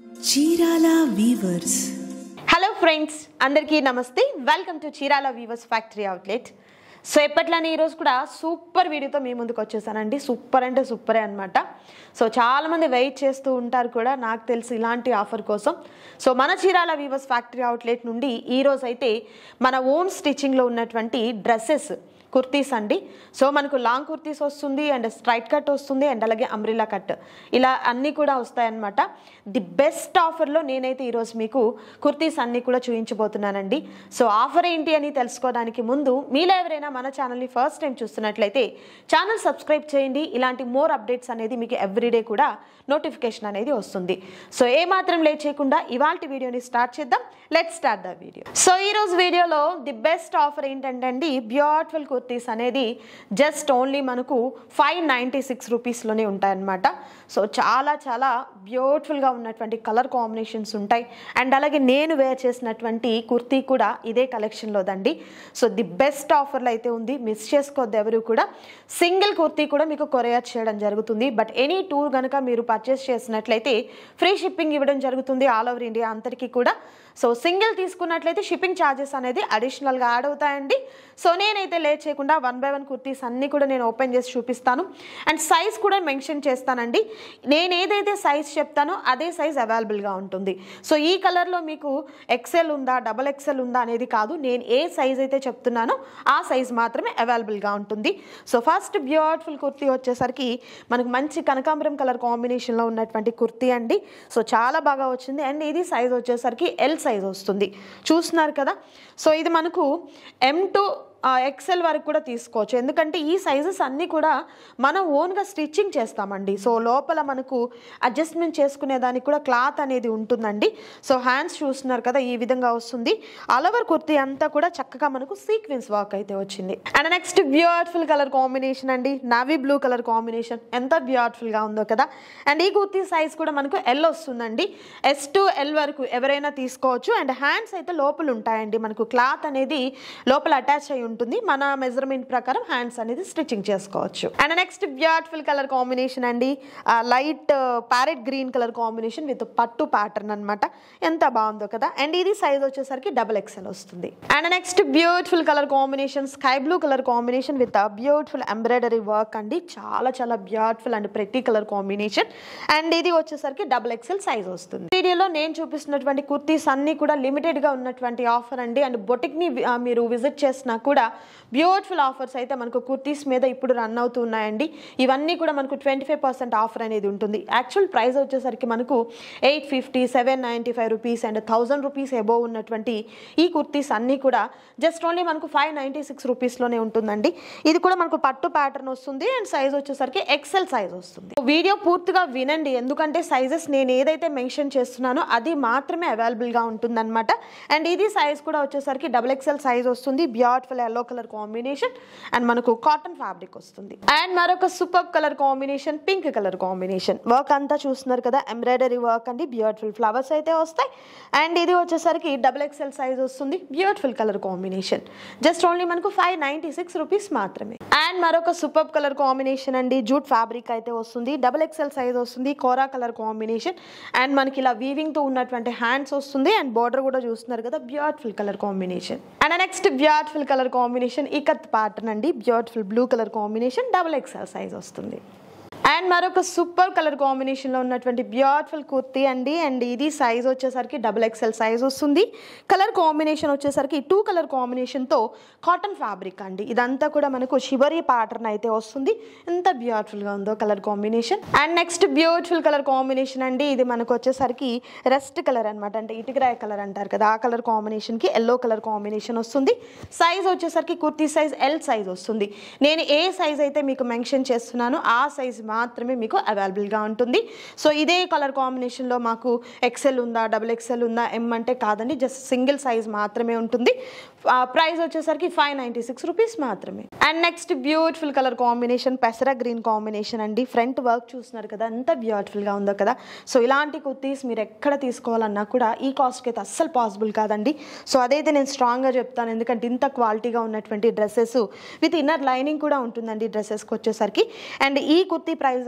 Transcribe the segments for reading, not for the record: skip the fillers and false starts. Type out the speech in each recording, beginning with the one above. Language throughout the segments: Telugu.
చీరాల వీవర్స్. హలో ఫ్రెండ్స్, అందరికీ నమస్తే. Welcome to Chirala weavers factory outlet. So ఎప్పట్లానే ఈరోజు కూడా సూపర్ వీడియోతో మీ ముందుకు వచ్చేసానండి. సూపర్ అంటే సూపరే అనమాట. సో చాలామంది వెయిట్ చేస్తూ ఉంటారు కూడా, నాకు తెలిసి ఇలాంటి ఆఫర్ కోసం. సో మన చీరాల వీవర్స్ ఫ్యాక్టరీ అవుట్లెట్ నుండి ఈరోజు అయితే మన ఓన్ స్టిచ్చింగ్లో ఉన్నటువంటి డ్రెస్సెస్, కుర్తీస్ అండి. సో మనకు లాంగ్ కుర్తీస్ వస్తుంది, అండ్ స్ట్రైట్ కట్ వస్తుంది, అండ్ అలాగే అంబ్రిల్లా కట్, ఇలా అన్నీ కూడా వస్తాయన్నమాట. ది బెస్ట్ ఆఫర్లో నేనైతే ఈరోజు మీకు కుర్తీస్ అన్నీ కూడా చూపించబోతున్నానండి. సో ఆఫర్ ఏంటి అని తెలుసుకోవడానికి ముందు మీలో ఎవరైనా మన ఛానల్ని ఫస్ట్ టైం చూస్తున్నట్లయితే ఛానల్ సబ్స్క్రైబ్ చేయండి. ఇలాంటి మోర్ అప్డేట్స్ అనేది మీకు ఎవ్రీడే కూడా నోటిఫికేషన్ అనేది వస్తుంది. సో ఏమాత్రం లేట్ చేయకుండా ఇవాళ వీడియోని స్టార్ట్ చేద్దాం. Let's start the video. So ఈరోజు వీడియోలో ది బెస్ట్ ఆఫర్ ఏంటంటే అండి, బ్యూటిఫుల్ కుర్తీస్ అనేది జస్ట్ ఓన్లీ మనకు 596 రూపీస్లోనే ఉంటాయన్నమాట. సో చాలా చాలా బ్యూటిఫుల్గా ఉన్నటువంటి కలర్ కాంబినేషన్స్ ఉంటాయి. అండ్ అలాగే నేను వేర్ చేసినటువంటి కుర్తీ కూడా ఇదే కలెక్షన్లోదండి. సో ది బెస్ట్ ఆఫర్లో అయితే ఉంది, మిస్ చేసుకోవద్దు ఎవరు కూడా. సింగిల్ కుర్తీ కూడా మీకు కొరియర్ చేయడం జరుగుతుంది. బట్ ఎనీ టూ కనుక మీరు పర్చేస్ చేసినట్లయితే ఫ్రీ షిప్పింగ్ ఇవ్వడం జరుగుతుంది ఆల్ ఓవర్ ఇండియా అంతటికీ కూడా. సో సింగిల్ తీసుకున్నట్లయితే షిప్పింగ్ ఛార్జెస్ అనేది అడిషనల్గా యాడ్ అవుతాయండి. సో నేనైతే లేట్ చేయకుండా 1 by 1 కుర్తీస్ అన్నీ కూడా నేను ఓపెన్ చేసి చూపిస్తాను. అండ్ సైజ్ కూడా మెన్షన్ చేస్తానండి. నేను ఏదైతే సైజ్ చెప్తానో అదే సైజ్ అవైలబుల్గా ఉంటుంది. సో ఈ కలర్లో మీకు ఎక్సెల్ ఉందా, డబల్ ఎక్సెల్ ఉందా అనేది కాదు, నేను ఏ సైజ్ అయితే చెప్తున్నానో ఆ సైజ్ మాత్రమే అవైలబుల్గా ఉంటుంది. సో ఫస్ట్ బ్యూటిఫుల్ కుర్తీ వచ్చేసరికి మనకు మంచి కనకాంబరం కలర్ కాంబినేషన్లో ఉన్నటువంటి కుర్తీ అండి. సో చాలా బాగా వచ్చింది. అండ్ ఇది సైజ్ వచ్చేసరికి ఎల్ సైజ్ వస్తుంది, చూస్తున్నారు కదా. సో ఇది మనకు M to XL వరకు కూడా తీసుకోవచ్చు, ఎందుకంటే ఈ సైజెస్ అన్నీ కూడా మనం ఓన్గా స్టిచ్చింగ్ చేస్తామండి. సో లోపల మనకు అడ్జస్ట్మెంట్ చేసుకునేదానికి కూడా క్లాత్ అనేది ఉంటుందండి. సో హ్యాండ్స్ చూస్తున్నారు కదా, ఈ విధంగా వస్తుంది. ఆల్ ఓవర్ కుర్తీ అంతా కూడా చక్కగా మనకు సీక్వెన్స్ వర్క్ అయితే వచ్చింది. And next beautiful colour combination అండి, నావీ బ్లూ కలర్ కాంబినేషన్, ఎంత బ్యూటిఫుల్గా ఉందో కదా. అండ్ ఈ కుర్తీ సైజ్ కూడా మనకు L వస్తుందండి. S to L వరకు ఎవరైనా తీసుకోవచ్చు. అండ్ హ్యాండ్స్ అయితే లోపల ఉంటాయండి, మనకు క్లాత్ అనేది లోపల అటాచ్ అయి ఉంటుంది. మన మెజర్మెంట్ ప్రకారం హ్యాండ్స్ అనేది స్టిచ్చింగ్ చేసుకోవచ్చు. And next beautiful colour combination అండి, light parrot green colour combination with పట్టు ప్యాటర్న్ అనమాట. ఎంత బాగుందో కదా. అండ్ ఇది సైజ్ వచ్చేసరికి డబుల్ XL వస్తుంది. And next beautiful colour combination, sky blue colour combination with beautiful embroidery work అండి. చాలా చాలా beautiful and pretty colour combination. And ఇది వచ్చేసరికి డబుల్ XL సైజ్ వస్తుంది. వీడియోలో నేను చూపిస్తున్నటువంటి కుర్తీస్ అన్ని కూడా లిమిటెడ్గా ఉన్నటువంటి ఆఫర్ అండి. అండ్ బొటిక్ని మీరు విజిట్ చేసినా కూడా బ్యూటిఫుల్ ఆఫర్స్ అయితే మనకు కుర్తీస్ మీద ఇప్పుడు రన్ అవుతున్నాయండి. ఇవన్నీ కూడా మనకు 25% ఆఫర్ అనేది ఉంటుంది. యాక్చువల్ ప్రైస్ వచ్చేసరికి మనకు 850, 795 రూపీస్ అండ్ 1000 రూపీస్ అబోవ్ ఉన్నటువంటి ఈ కుర్తీస్ అన్నీ కూడా జస్ట్ ఓన్లీ మనకు 596 రూపీస్లోనే ఉంటుందండి. ఇది కూడా మనకు పట్టు ప్యాటర్న్ వస్తుంది. అండ్ సైజ్ వచ్చేసరికి XL సైజ్ వస్తుంది. వీడియో పూర్తిగా వినండి, ఎందుకంటే సైజెస్ నేను ఏదైతే మెన్షన్ చేస్తున్నానో అది మాత్రమే అవైలబుల్గా ఉంటుందన్నమాట. అండ్ ఇది సైజ్ కూడా వచ్చేసరికి డబుల్ XL సైజ్ వస్తుంది. Beautiful yellow colour combination and మనకు కాటన్ ఫ్యాబ్రిక్ వస్తుంది. అండ్ మరొక super colour combination, pink colour combination. Work అంతా చూస్తున్నారు కదా, ఎంబ్రాయిడరీ వర్క్ అండి. బ్యూటిఫుల్ ఫ్లవర్స్ అయితే వస్తాయి. అండ్ ఇది వచ్చేసరికి డబుల్ XL సైజ్ వస్తుంది. Beautiful colour combination, just only మనకు 596 రూపీస్ మాత్రమే. అండ్ మరొక సూపర్ కలర్ కాంబినేషన్ అండి, జూట్ ఫ్యాబ్రిక్ అయితే వస్తుంది. డబుల్ XL సైజ్ వస్తుంది. కోరా కలర్ కాంబినేషన్. అండ్ మనకి ఇలా వీవింగ్ తో ఉన్నటువంటి హ్యాండ్స్ వస్తుంది. అండ్ బార్డర్ కూడా చూస్తున్నారు కదా, beautiful colour combination. And next beautiful colour combination ikat pattern అండి, beautiful blue colour combination, double XL size వస్తుంది. అండ్ మరొక సూపర్ కలర్ కాంబినేషన్లో ఉన్నటువంటి బ్యూటిఫుల్ కుర్తీ అండి. అండ్ ఇది సైజ్ వచ్చేసరికి డబుల్ XL సైజ్ వస్తుంది. కలర్ కాంబినేషన్ వచ్చేసరికి 2 కలర్ కాంబినేషన్తో కాటన్ ఫ్యాబ్రిక్ అండి. ఇదంతా కూడా మనకు షివరీ ప్యాటర్న్ అయితే వస్తుంది. ఎంత బ్యూటిఫుల్గా ఉందో colour combination. And next beautiful colour combination అండి, ఇది మనకు వచ్చేసరికి రెస్ట్ కలర్ అనమాట, అంటే ఇటుకరాయ కలర్ అంటారు కదా, ఆ కలర్ కాంబినేషన్కి ఎల్లో కలర్ కాంబినేషన్ వస్తుంది. సైజ్ వచ్చేసరికి కుర్తీ సైజ్ L సైజ్ వస్తుంది. నేను ఏ సైజ్ అయితే మీకు మెన్షన్ చేస్తున్నానో ఆ సైజ్ మాత్రమే మీకు అవైలబుల్గా ఉంటుంది. సో ఇదే కలర్ కాంబినేషన్లో మాకు XL ఉందా, డబుల్ XL ఉందా, M అంటే కాదండి, జస్ట్ సింగిల్ సైజ్ మాత్రమే ఉంటుంది. ప్రైస్ వచ్చేసరికి 596 రూపీస్ మాత్రమే. And next beautiful colour combination పెసరా గ్రీన్ కాంబినేషన్ అండి. ఫ్రంట్ వర్క్ చూస్తున్నారు కదా ఎంత బ్యూటిఫుల్గా ఉందో కదా. సో ఇలాంటి కుర్తీస్ మీరు ఎక్కడ తీసుకోవాలన్నా కూడా ఈ కాస్ట్కి అయితే అస్సలు పాసిబుల్ కాదండి. సో అదైతే నేను స్ట్రాంగ్గా చెప్తాను, ఎందుకంటే ఇంత క్వాలిటీగా ఉన్నటువంటి డ్రెస్సెస్ విత్ ఇన్నర్ లైనింగ్ కూడా ఉంటుందండి డ్రెస్సెస్కి వచ్చేసరికి. అండ్ ఈ కుర్తీ ప్రైస్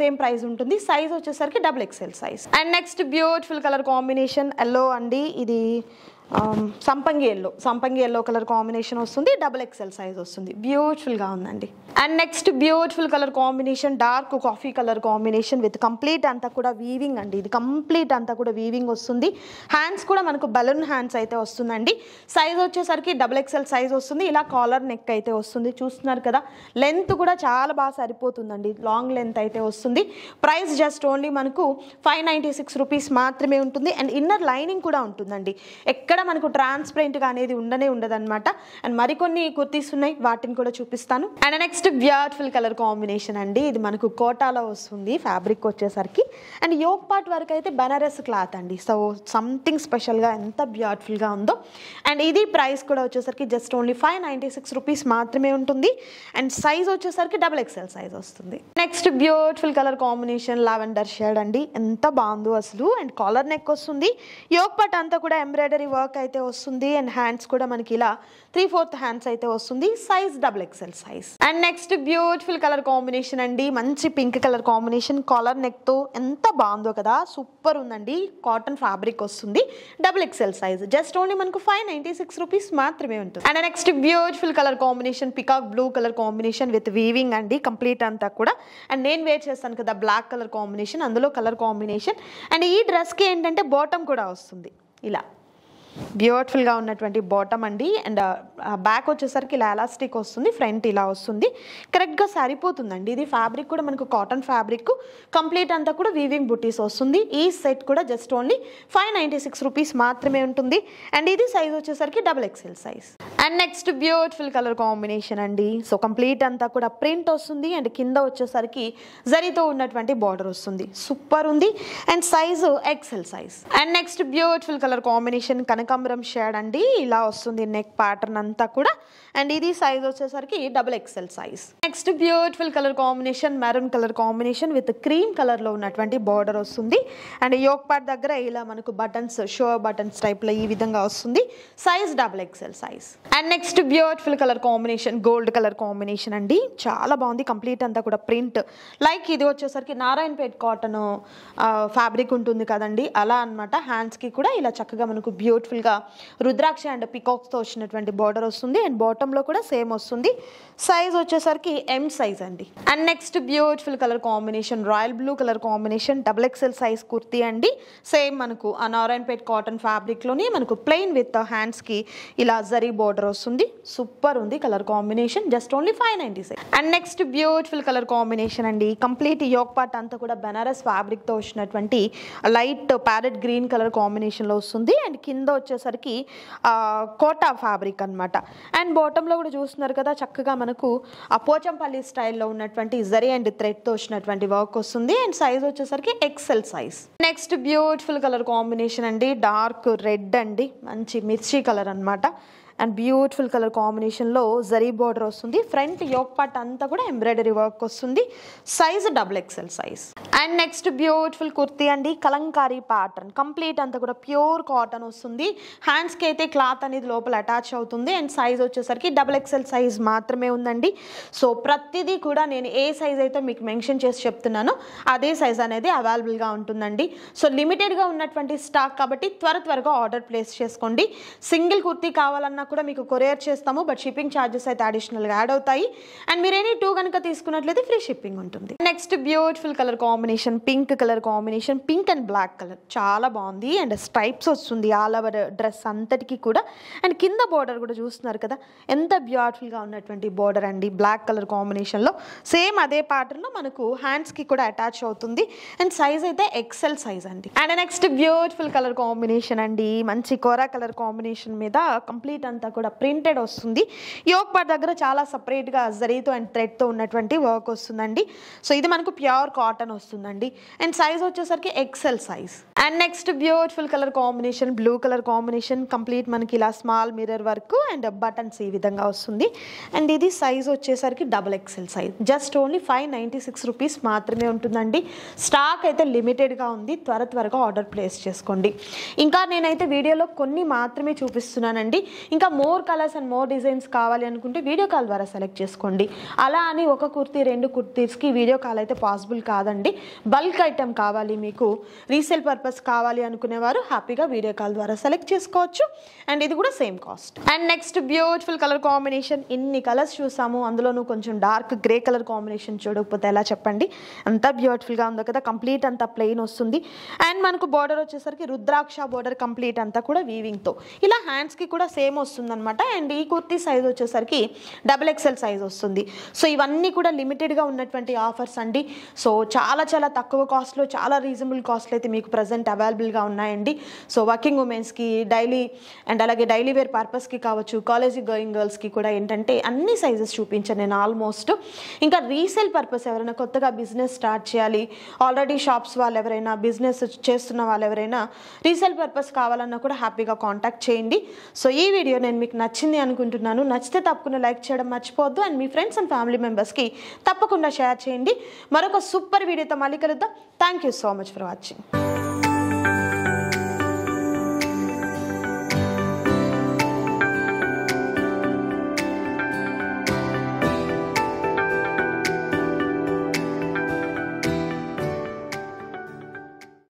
సేమ్ ప్రైస్ ఉంటుంది. సైజ్ వచ్చేసరికి XXL size. And next beautiful colour combination yellow అండి. ఇది సంపంగి ఎల్లో కలర్ కాంబినేషన్ వస్తుంది. XXL సైజ్ వస్తుంది. బ్యూటిఫుల్గా ఉందండి. And next beautiful colour combination dark coffee colour combination with complete అంతా కూడా వీవింగ్ అండి. ఇది కంప్లీట్ అంతా కూడా వీవింగ్ వస్తుంది. హ్యాండ్స్ కూడా మనకు బలూన్ హ్యాండ్స్ అయితే వస్తుందండి. సైజ్ వచ్చేసరికి XXL సైజ్ వస్తుంది. ఇలా కాలర్ నెక్ అయితే వస్తుంది. చూస్తున్నారు కదా, లెంత్ కూడా చాలా బాగా సరిపోతుందండి. లాంగ్ లెంత్ అయితే వస్తుంది. ప్రైస్ జస్ట్ ఓన్లీ మనకు 596 రూపీస్ మాత్రమే ఉంటుంది. అండ్ ఇన్నర్ లైనింగ్ కూడా ఉంటుందండి. ఎక్కడ మనకు ట్రాన్స్పరెంట్గా అనేది ఉండదన్నమాట. అండ్ మరికొన్ని కుర్తీస్ ఉన్నాయి, వాటిని కూడా చూపిస్తాను. And next beautiful colour combination అండి. ఇది మనకు కోటాలో వస్తుంది ఫ్యాబ్రిక్ వచ్చేసరికి. అండ్ యోక్ పార్ట్ వరకు అయితే బనారస్ క్లాత్ అండి. సో సంథింగ్ స్పెషల్గా ఎంత బ్యూటిఫుల్గా ఉందో. అండ్ ఇది ప్రైస్ కూడా వచ్చేసరికి జస్ట్ ఓన్లీ 596 రూపీస్ మాత్రమే ఉంటుంది. అండ్ సైజ్ వచ్చేసరికి XXL సైజ్ వస్తుంది. Next beautiful colour combination lavender shade అండి. ఎంత బాగుందో అసలు. అండ్ కాలర్ నెక్ వస్తుంది. యోక్ పార్ట్ అంతా కూడా ఎంబ్రాయిడరీ వర్క్ అయితే వస్తుంది. అండ్ హ్యాండ్స్ కూడా మనకి ఇలా 3/4 హ్యాండ్స్ అయితే వస్తుంది. Size XXL size. And next beautiful colour combination అండి. మంచి pink colour combination collar neck తో ఎంత బాగుందో కదా, సూపర్ ఉందండి. కాటన్ ఫ్యాబ్రిక్ వస్తుంది. XXL size. జస్ట్ ఓన్లీ మనకు 596 రూపీస్ మాత్రమే ఉంటుంది. And next beautiful colour combination peacock blue colour combination with weaving అండి. కంప్లీట్ అంతా కూడా. అండ్ నేను వేర్ చేస్తాను కదా బ్లాక్ కలర్ కాంబినేషన్, అందులో కలర్ కాంబినేషన్. అండ్ ఈ డ్రెస్కి ఏంటంటే బాటమ్ కూడా వస్తుంది ఇలా బ్యూటిఫుల్గా ఉన్నటువంటి బాటమ్ అండి. అండ్ బ్యాక్ వచ్చేసరికి ఇలా ఎలాస్టిక్ వస్తుంది. ఫ్రంట్ ఇలా వస్తుంది. కరెక్ట్గా సరిపోతుందండి. ఇది ఫ్యాబ్రిక్ కూడా మనకు కాటన్ ఫ్యాబ్రిక్. కంప్లీట్ అంతా కూడా వీవింగ్ బుటీస్ వస్తుంది. ఈ సెట్ కూడా జస్ట్ ఓన్లీ 596 రూపీస్ మాత్రమే ఉంటుంది. అండ్ ఇది సైజ్ వచ్చేసరికి XXL size. And next beautiful colour combination అండి. సో కంప్లీట్ అంతా కూడా ప్రింట్ వస్తుంది. అండ్ కింద వచ్చేసరికి జరీతో ఉన్నటువంటి బార్డర్ వస్తుంది. సూపర్ ఉంది. And size XL size. And next beautiful colour combination కనకాంబరం షేడ్ అండి. ఇలా వస్తుంది నెక్ ప్యాటర్న్ అంతా కూడా. అండ్ ఇది సైజ్ వచ్చేసరికి XXL size. Next beautiful colour combination maroon colour combination with cream colour లో ఉన్నటువంటి బార్డర్ వస్తుంది. అండ్ యోక్ పార్ట్ దగ్గర ఇలా మనకు బటన్స్ షో బటన్స్ టైప్ లో ఈ విధంగా వస్తుంది. Size XXL size. And next beautiful colour combination gold colour combination అండి. చాలా బాగుంది. కంప్లీట్ అంతా కూడా ప్రింట్ లైక్ ఇది వచ్చేసరికి నారాయణపేట్ కాటన్ ఫ్యాబ్రిక్ ఉంటుంది కదండి, అలా అనమాట. హ్యాండ్స్ కి కూడా ఇలా చక్కగా మనకు బ్యూటిఫుల్ గా రుద్రాక్ష అండ్ పికాక్స్ తో వచ్చినటువంటి బార్డర్ వస్తుంది. అండ్ బాటమ్ లో కూడా సేమ్ వస్తుంది. సైజ్ వచ్చేసరికి M సైజ్ అండి. And next beautiful colour combination royal blue colour combination XXL size kurti అండి. సేమ్ మనకు ఆ నారాయణపేట్ కాటన్ ఫ్యాబ్రిక్ లోని మనకు ప్లెయిన్ విత్ హ్యాండ్స్ కి ఇలా జరీ బార్డర్ వస్తుంది. సూపర్ ఉంది colour combination. Just only 596. And next beautiful colour combination అండి. కంప్లీట్ యోక్ పార్ట్ అంతా కూడా బనారస్ ఫ్యాబ్రిక్ తో వచ్చినటువంటి light parrot green colour combination లో వస్తుంది. అండ్ కింద వచ్చేసరికి కోటా ఫ్యాబ్రిక్ అనమాట. అండ్ బాటంలో కూడా చూస్తున్నారు కదా, చక్కగా మనకు ఆ పోచంపల్లి స్టైల్లో ఉన్నటువంటి జరీ అండ్ థ్రెడ్తో వచ్చినటువంటి వర్క్ వస్తుంది. అండ్ సైజ్ వచ్చేసరికి XL size. Next beautiful colour combination అండి. డార్క్ రెడ్ అండి, మంచి మిర్చి కలర్ అనమాట. అండ్ బ్యూటిఫుల్ కలర్ కాంబినేషన్లో జరీ బార్డర్ వస్తుంది. ఫ్రంట్ యోక్ పార్ట్ అంతా కూడా ఎంబ్రాయిడరీ వర్క్ వస్తుంది. Size XXL size. And next beautiful kurti అండి. కలంకారీ ప్యాటర్న్ కంప్లీట్ అంతా కూడా ప్యూర్ కాటన్ వస్తుంది. హ్యాండ్స్కి అయితే క్లాత్ అనేది లోపల అటాచ్ అవుతుంది. అండ్ సైజ్ వచ్చేసరికి XXL సైజ్ మాత్రమే ఉందండి. సో ప్రతిదీ కూడా నేను ఏ సైజ్ అయితే మీకు మెన్షన్ చేసి చెప్తున్నానో అదే సైజ్ అనేది అవైలబుల్గా ఉంటుందండి. సో లిమిటెడ్గా ఉన్నటువంటి స్టాక్ కాబట్టి త్వరగా ఆర్డర్ ప్లేస్ చేసుకోండి. సింగిల్ కుర్తీ కావాలన్నా కూడా మీకు కొరియర్ చేస్తాము, బట్ షిప్పింగ్ ఛార్జెస్ అయితే అడిషనల్గా యాడ్ అవుతాయి. అండ్ మీరు ఎనీ 2 కనుక తీసుకున్నట్లయితే ఫ్రీ షిప్పింగ్ ఉంటుంది. Next beautiful colour combination pink colour combination, pink and black colour చాలా బాగుంది. అండ్ స్ట్రైప్స్ వస్తుంది ఆల్ ఓవర్ డ్రెస్ అంతటికి కూడా. అండ్ కింద బార్డర్ కూడా చూస్తున్నారు కదా ఎంత బ్యూటిఫుల్గా ఉన్నటువంటి బార్డర్ అండి. బ్లాక్ కలర్ కాంబినేషన్లో సేమ్ అదే ప్యాటర్న్లో మనకు హ్యాండ్స్కి కూడా అటాచ్ అవుతుంది. అండ్ సైజ్ అయితే XL సైజ్ అండి. And next beautiful colour combination అండి. మంచి కోరా కలర్ కాంబినేషన్ మీద కంప్లీట్ అంతా కూడా ప్రింటెడ్ వస్తుంది. యోక్ పార్ట్ దగ్గర చాలా సపరేట్గా జరీతో అండ్ థ్రెడ్తో ఉన్నటువంటి వర్క్ వస్తుందండి. సో ఇది మనకు ప్యూర్ కాటన్ వస్తుందండి. అండ్ సైజ్ వచ్చేసరికి ఎక్సెల్ సైజ్. And next beautiful colour combination, blue colour combination, complete మనకి ఇలా small mirror work and buttons ఈ విధంగా వస్తుంది. అండ్ ఇది సైజ్ వచ్చేసరికి డబుల్ ఎక్సెల్ సైజ్. జస్ట్ ఓన్లీ 596 రూపీస్ మాత్రమే ఉంటుందండి. స్టాక్ అయితే లిమిటెడ్గా ఉంది, త్వరగా ఆర్డర్ ప్లేస్ చేసుకోండి. ఇంకా నేనైతే వీడియోలో కొన్ని మాత్రమే చూపిస్తున్నానండి. ఇంకా more colours and more designs కావాలి అనుకుంటే వీడియో కాల్ ద్వారా సెలెక్ట్ చేసుకోండి. అలా అని ఒక కుర్తీ 2 కుర్తీస్కి వీడియో కాల్ అయితే పాసిబుల్ కాదండి. బల్క్ ఐటమ్ కావాలి, మీకు రీసేల్ పర్పస్ కావాలి అనుకునేవారు హ్యాపీగా వీడియో కాల్ ద్వారా సెలెక్ట్ చేసుకోవచ్చు. అండ్ ఇది కూడా same cost. And next beautiful colour combination. ఇన్ని కలర్స్ చూసాము, అందులోనూ కొంచెం డార్క్ గ్రే కలర్ కాంబినేషన్ చూడకపోతే ఎలా చెప్పండి. అంతా బ్యూటిఫుల్గా ఉందో కదా. కంప్లీట్ అంతా ప్లెయిన్ వస్తుంది. అండ్ మనకు బార్డర్ వచ్చేసరికి రుద్రాక్ష బార్డర్, కంప్లీట్ అంతా కూడా వీవింగ్తో. ఇలా హ్యాండ్స్కి కూడా సేమ్ వస్తుందన్నమాట. అండ్ ఈ కుర్తీ సైజ్ వచ్చేసరికి డబుల్ ఎక్సెల్ సైజ్ వస్తుంది. సో ఇవన్నీ కూడా లిమిటెడ్గా ఉన్నటువంటి ఆఫర్స్ అండి. సో చాలా తక్కువ కాస్ట్లో, చాలా రీజనబుల్ కాస్ట్లో అయితే మీకు ప్రజెంట్ అవైలబుల్గా ఉన్నాయండి. సో వర్కింగ్ ఉమెన్స్కి డైలీ అండ్ అలాగే డైలీ వేర్ పర్పస్కి కావచ్చు, కాలేజీ గోయింగ్ గర్ల్స్కి కూడా ఏంటంటే అన్ని సైజెస్ చూపించాను నేను ఆల్మోస్ట్. ఇంకా రీసేల్ పర్పస్ ఎవరైనా కొత్తగా బిజినెస్ స్టార్ట్ చేయాలి, ఆల్రెడీ షాప్స్ వాళ్ళు ఎవరైనా బిజినెస్ చేస్తున్న వాళ్ళు ఎవరైనా రీసేల్ పర్పస్ కావాలన్నా కూడా హ్యాపీగా కాంటాక్ట్ చేయండి. సో ఈ వీడియో నేను మీకు నచ్చింది అనుకుంటున్నాను. నచ్చితే తప్పకుండా లైక్ చేయడం మర్చిపోవద్దు. And me friends and family మెంబర్స్కి తప్పకుండా షేర్ చేయండి. మరొక సూపర్ వీడియోతో మళ్ళీ కలుద్దాం. Thank you so much for watching.